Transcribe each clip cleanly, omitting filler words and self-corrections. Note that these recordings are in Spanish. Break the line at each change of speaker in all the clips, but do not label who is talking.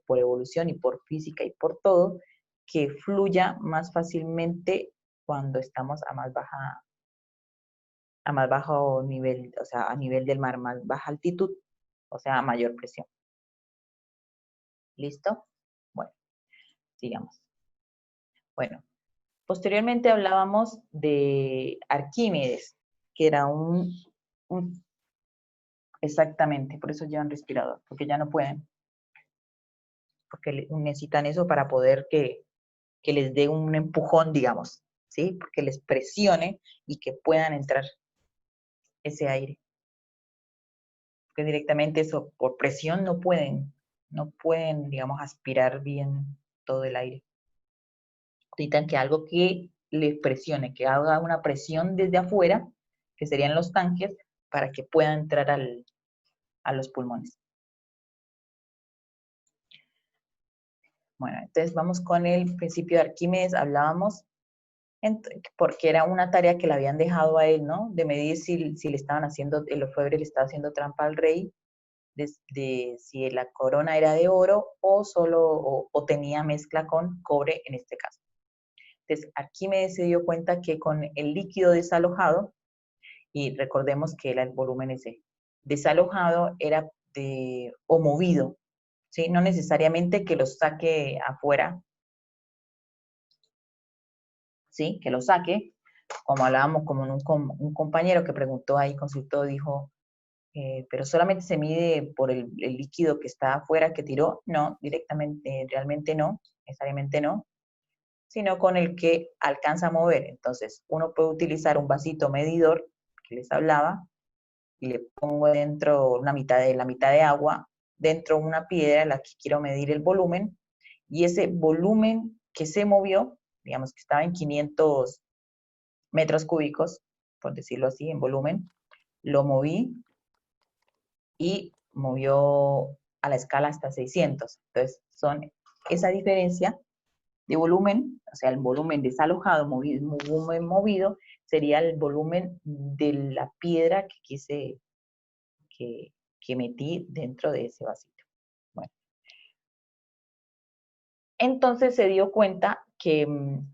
por evolución y por física y por todo, que fluya más fácilmente cuando estamos a más bajo nivel, o sea, a nivel del mar, más baja altitud, o sea, a mayor presión. ¿Listo? Bueno, sigamos. Bueno, posteriormente hablábamos de Arquímedes, que era exactamente, por eso llevan respirador, porque ya no pueden, porque necesitan eso para poder que les dé un empujón, digamos, ¿sí? Porque les presione y que puedan entrar ese aire. Porque directamente eso, por presión no pueden, digamos, aspirar bien todo el aire. Necesitan que algo que les presione, que haga una presión desde afuera, que serían los tanques, para que pueda entrar a los pulmones. Bueno, entonces vamos con el principio de Arquímedes, hablábamos, porque era una tarea que le habían dejado a él, ¿no? De medir si le estaban haciendo, el orfebre le estaba haciendo trampa al rey, de si la corona era de oro o tenía mezcla con cobre en este caso. Entonces, Arquímedes se dio cuenta que con el líquido desalojado, y recordemos que el volumen ese, desalojado era o movido, ¿sí? No necesariamente que lo saque afuera, ¿sí? Que lo saque, como hablábamos como un compañero que preguntó ahí, consultó, dijo, pero solamente se mide por el líquido que está afuera que tiró. No, directamente, realmente no, necesariamente no, sino con el que alcanza a mover. Entonces, uno puede utilizar un vasito medidor que les hablaba y le pongo dentro la mitad de agua, dentro una piedra en la que quiero medir el volumen, y ese volumen que se movió, digamos que estaba en 500 metros cúbicos, por decirlo así, en volumen, lo moví y movió a la escala hasta 600. Entonces, son esa diferencia de volumen, o sea, el volumen desalojado, volumen movido, sería el volumen de la piedra que quise, que metí dentro de ese vasito. Bueno. Entonces se dio cuenta que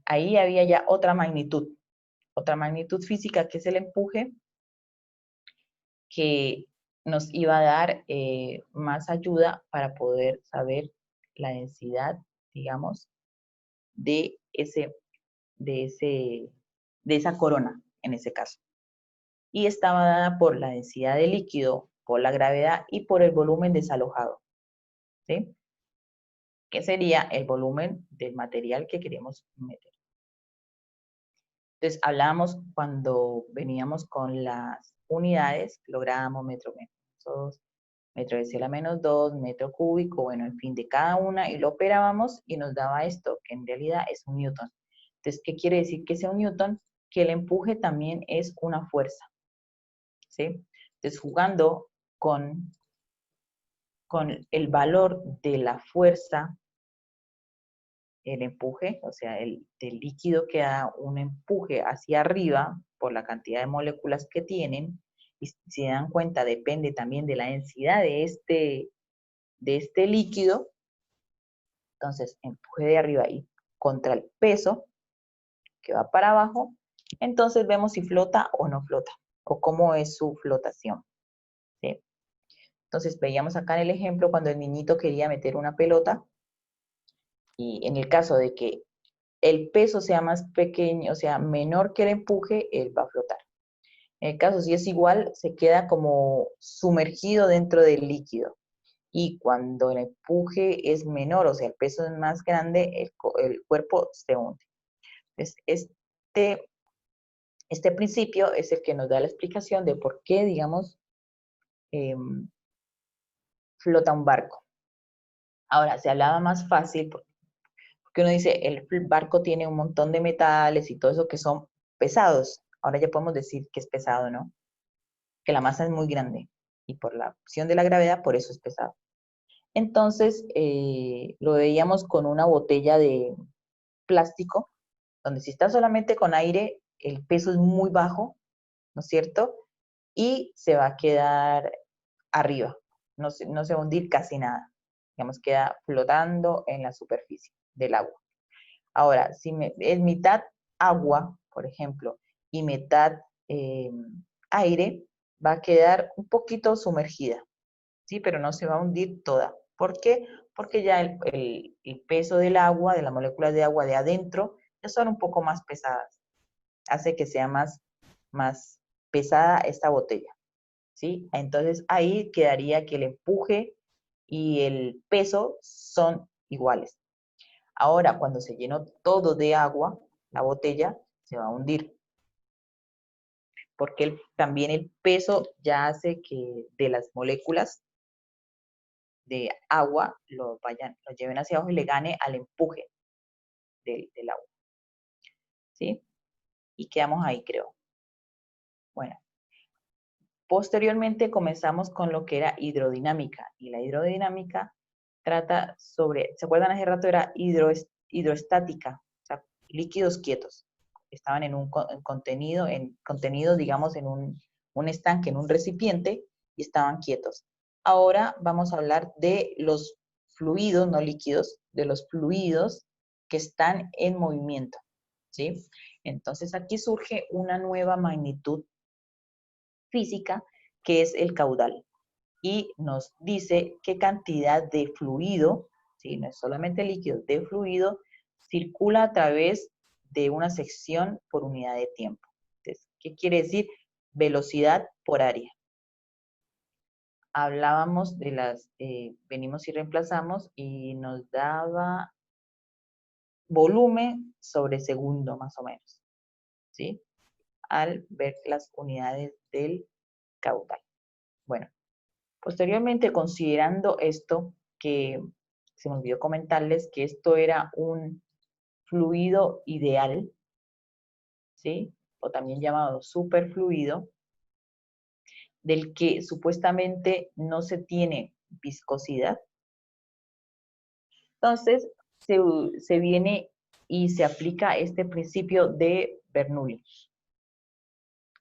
ahí había ya otra magnitud física, que es el empuje, que nos iba a dar más ayuda para poder saber la densidad, digamos, de esa corona, en ese caso. Y estaba dada por la densidad de líquido, por la gravedad y por el volumen desalojado, ¿sí? Que sería el volumen del material que queremos meter. Entonces, hablábamos cuando veníamos con las unidades, lográbamos metro menos 2, metro de Cela menos 2, metro cúbico, bueno, en fin, de cada una, y lo operábamos y nos daba esto, que en realidad es un newton. Entonces, ¿qué quiere decir que sea un newton? Que el empuje también es una fuerza, ¿sí? Entonces, jugando con el valor de la fuerza, el empuje, o sea, del líquido que da un empuje hacia arriba por la cantidad de moléculas que tienen, y si se dan cuenta, depende también de la densidad de este líquido. Entonces, empuje de arriba y contra el peso que va para abajo, entonces vemos si flota o no flota, o cómo es su flotación, ¿sí? Entonces, veíamos acá en el ejemplo cuando el niñito quería meter una pelota, y en el caso de que el peso sea más pequeño, o sea, menor que el empuje, él va a flotar. En el caso, si es igual, se queda como sumergido dentro del líquido. Y cuando el empuje es menor, o sea, el peso es más grande, el cuerpo se hunde. Entonces, este principio es el que nos da la explicación de por qué, digamos, flota un barco. Ahora, se hablaba más fácil, porque uno dice, el barco tiene un montón de metales y todo eso que son pesados. Ahora ya podemos decir que es pesado, ¿no? Que la masa es muy grande y por la acción de la gravedad, por eso es pesado. Entonces, lo veíamos con una botella de plástico, donde si está solamente con aire, el peso es muy bajo, ¿no es cierto? Y se va a quedar arriba, no se va a hundir casi nada. digamos, queda flotando en la superficie del agua. Ahora, si es mitad agua, por ejemplo, y mitad aire, va a quedar un poquito sumergida, ¿sí? Pero no se va a hundir toda. ¿Por qué? Porque ya el peso del agua, de las moléculas de agua de adentro, ya son un poco más pesadas. Hace que sea más pesada esta botella, ¿sí? Entonces ahí quedaría que el empuje y el peso son iguales. Ahora, cuando se llenó todo de agua, la botella se va a hundir, porque también el peso ya hace que de las moléculas de agua lo lleven hacia abajo y le gane al empuje del agua, ¿sí? Y quedamos ahí, creo. Bueno, posteriormente comenzamos con lo que era hidrodinámica, y la hidrodinámica trata sobre, ¿se acuerdan hace rato? Era hidroestática, o sea, líquidos quietos. Estaban en un contenido, digamos, en un estanque, en un recipiente, y estaban quietos. Ahora vamos a hablar de los fluidos, no líquidos, de los fluidos que están en movimiento, ¿sí? Entonces aquí surge una nueva magnitud física, que es el caudal, y nos dice qué cantidad de fluido, ¿sí? No es solamente líquido, de fluido, circula a través de una sección por unidad de tiempo. Entonces, ¿qué quiere decir? Velocidad por área. Hablábamos de venimos y reemplazamos, y nos daba volumen sobre segundo, más o menos, ¿sí? Al ver las unidades del caudal. Bueno, posteriormente, considerando esto, que se me olvidó comentarles que esto era un fluido ideal, ¿sí? O también llamado superfluido, del que supuestamente no se tiene viscosidad. Entonces, se viene y se aplica este principio de Bernoulli,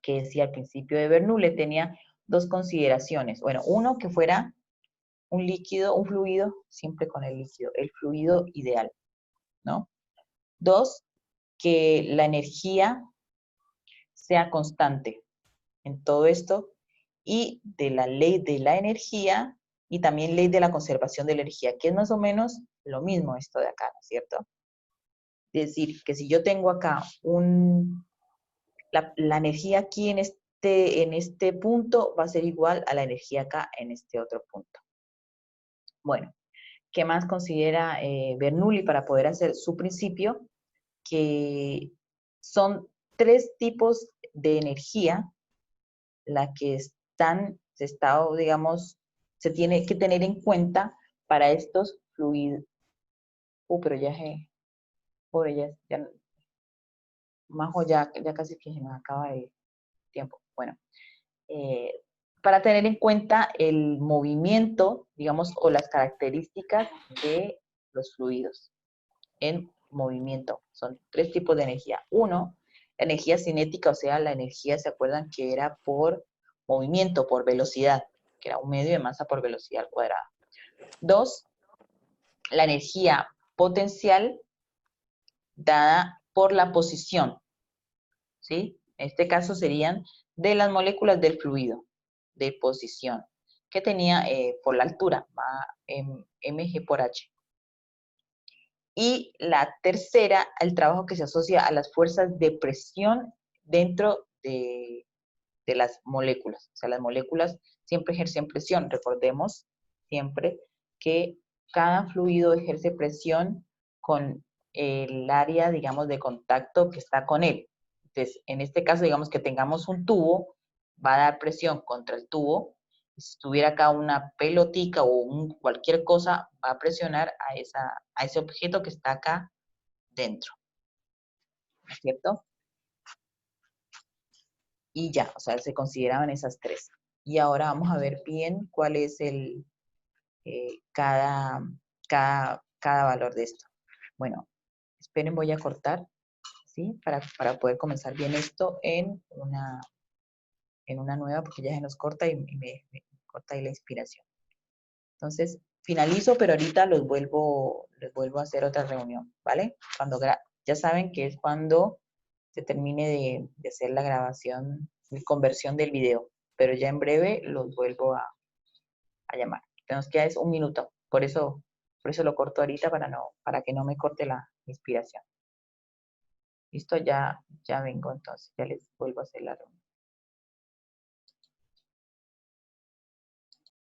que decía el principio de Bernoulli tenía dos consideraciones. Bueno, uno, que fuera un líquido, un fluido, siempre con el líquido, el fluido ideal, ¿no? Dos, que la energía sea constante en todo esto, y de la ley de la energía y también ley de la conservación de la energía, que es más o menos lo mismo esto de acá, ¿no es cierto? Es decir, que si yo tengo acá la energía aquí en este punto va a ser igual a la energía acá en este otro punto. Bueno, ¿qué más considera Bernoulli para poder hacer su principio? Que son tres tipos de energía la que digamos, se tiene que tener en cuenta para estos fluidos. Pero pobre, Majo, ya casi que se nos acaba el tiempo. Bueno, eh, para tener en cuenta el movimiento, digamos, o las características de los fluidos en movimiento. Son tres tipos de energía. Uno, la energía cinética, o sea, la energía, ¿se acuerdan que era por movimiento, por velocidad? Que era un medio de masa por velocidad al cuadrado. Dos, la energía potencial dada por la posición, ¿sí? En este caso serían de las moléculas del fluido, de posición, que tenía por la altura, mg por h. Y la tercera, el trabajo que se asocia a las fuerzas de presión dentro de las moléculas. O sea, las moléculas siempre ejercen presión. Recordemos siempre que cada fluido ejerce presión con el área, digamos, de contacto que está con él. Entonces, en este caso, digamos que tengamos un tubo, va a dar presión contra el tubo. Si tuviera acá una pelotica o cualquier cosa, va a presionar a ese objeto que está acá dentro, ¿no es cierto? Y ya, o sea, se consideraban esas tres. Y ahora vamos a ver bien cuál es cada valor de esto. Bueno, esperen, voy a cortar, ¿sí? Para poder comenzar bien esto en una nueva, porque ya se nos corta y me corta ahí la inspiración. Entonces, finalizo, pero ahorita les vuelvo a hacer otra reunión, ¿vale? Ya saben que es cuando se termine de hacer la grabación y conversión del video, pero ya en breve los vuelvo a llamar. Nos queda es un minuto, por eso lo corto ahorita para que no me corte la inspiración. Listo, ya vengo entonces, ya les vuelvo a hacer la reunión.